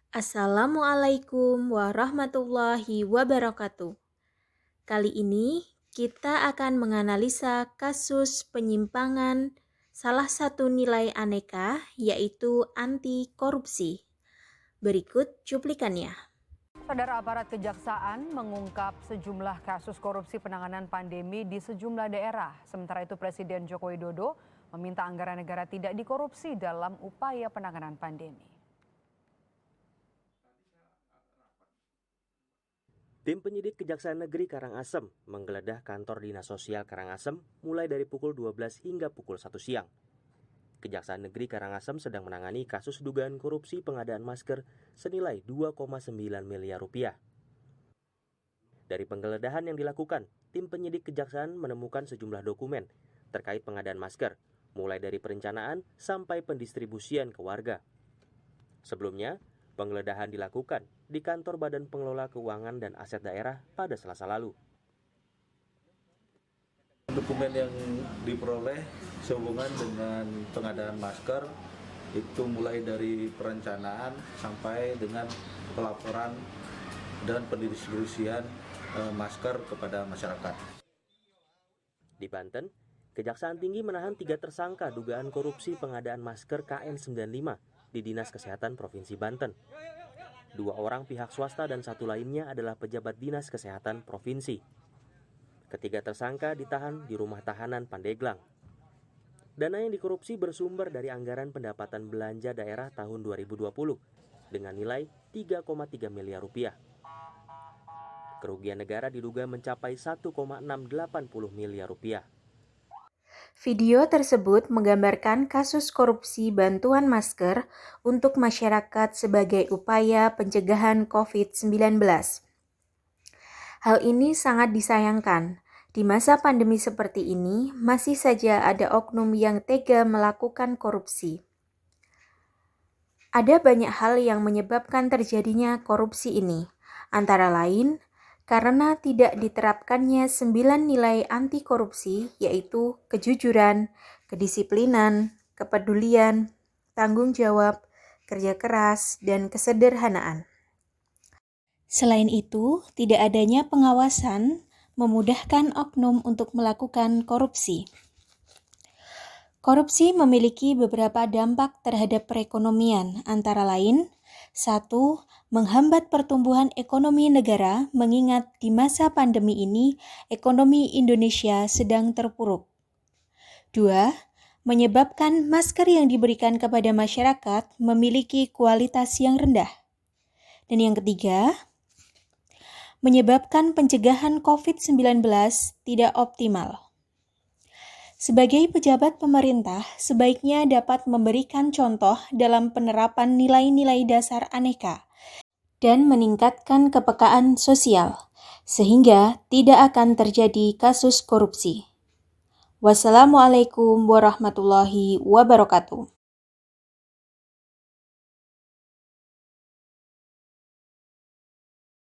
Assalamualaikum warahmatullahi wabarakatuh. Kali ini kita akan menganalisa kasus penyimpangan salah satu nilai aneka yaitu anti korupsi. Berikut cuplikannya. Saudara, aparat kejaksaan mengungkap sejumlah kasus korupsi penanganan pandemi di sejumlah daerah. Sementara itu Presiden Joko Widodo meminta anggaran negara tidak dikorupsi dalam upaya penanganan pandemi. Tim penyidik Kejaksaan Negeri Karangasem menggeledah kantor Dinas Sosial Karangasem mulai dari pukul 12 hingga pukul 1 siang. Kejaksaan Negeri Karangasem sedang menangani kasus dugaan korupsi pengadaan masker senilai 2,9 miliar rupiah. Dari penggeledahan yang dilakukan, tim penyidik Kejaksaan menemukan sejumlah dokumen terkait pengadaan masker, mulai dari perencanaan sampai pendistribusian ke warga. Sebelumnya, penggeledahan dilakukan di kantor Badan Pengelola Keuangan dan Aset Daerah pada Selasa lalu. Dokumen yang diperoleh sehubungan dengan pengadaan masker itu mulai dari perencanaan sampai dengan pelaporan dan pendistribusian masker kepada masyarakat. Di Banten, Kejaksaan Tinggi menahan 3 tersangka dugaan korupsi pengadaan masker KN95 di Dinas Kesehatan Provinsi Banten. 2 orang pihak swasta dan 1 lainnya adalah pejabat Dinas Kesehatan Provinsi. Ketiga tersangka ditahan di rumah tahanan Pandeglang. Dana yang dikorupsi bersumber dari anggaran pendapatan belanja daerah tahun 2020 dengan nilai 3,3 miliar rupiah. Kerugian negara diduga mencapai 1,680 miliar rupiah. Video tersebut menggambarkan kasus korupsi bantuan masker untuk masyarakat sebagai upaya pencegahan COVID-19. Hal ini sangat disayangkan. Di masa pandemi seperti ini, masih saja ada oknum yang tega melakukan korupsi. Ada banyak hal yang menyebabkan terjadinya korupsi ini, antara lain karena tidak diterapkannya 9 nilai anti korupsi, yaitu kejujuran, kedisiplinan, kepedulian, tanggung jawab, kerja keras, dan kesederhanaan. Selain itu, tidak adanya pengawasan memudahkan oknum untuk melakukan korupsi. Korupsi memiliki beberapa dampak terhadap perekonomian, antara lain 1. Menghambat pertumbuhan ekonomi negara mengingat di masa pandemi ini ekonomi Indonesia sedang terpuruk. 2. Menyebabkan masker yang diberikan kepada masyarakat memiliki kualitas yang rendah. Dan yang ketiga, menyebabkan pencegahan COVID-19 tidak optimal. Sebagai pejabat pemerintah, sebaiknya dapat memberikan contoh dalam penerapan nilai-nilai dasar aneka dan meningkatkan kepekaan sosial, sehingga tidak akan terjadi kasus korupsi. Wassalamualaikum warahmatullahi wabarakatuh.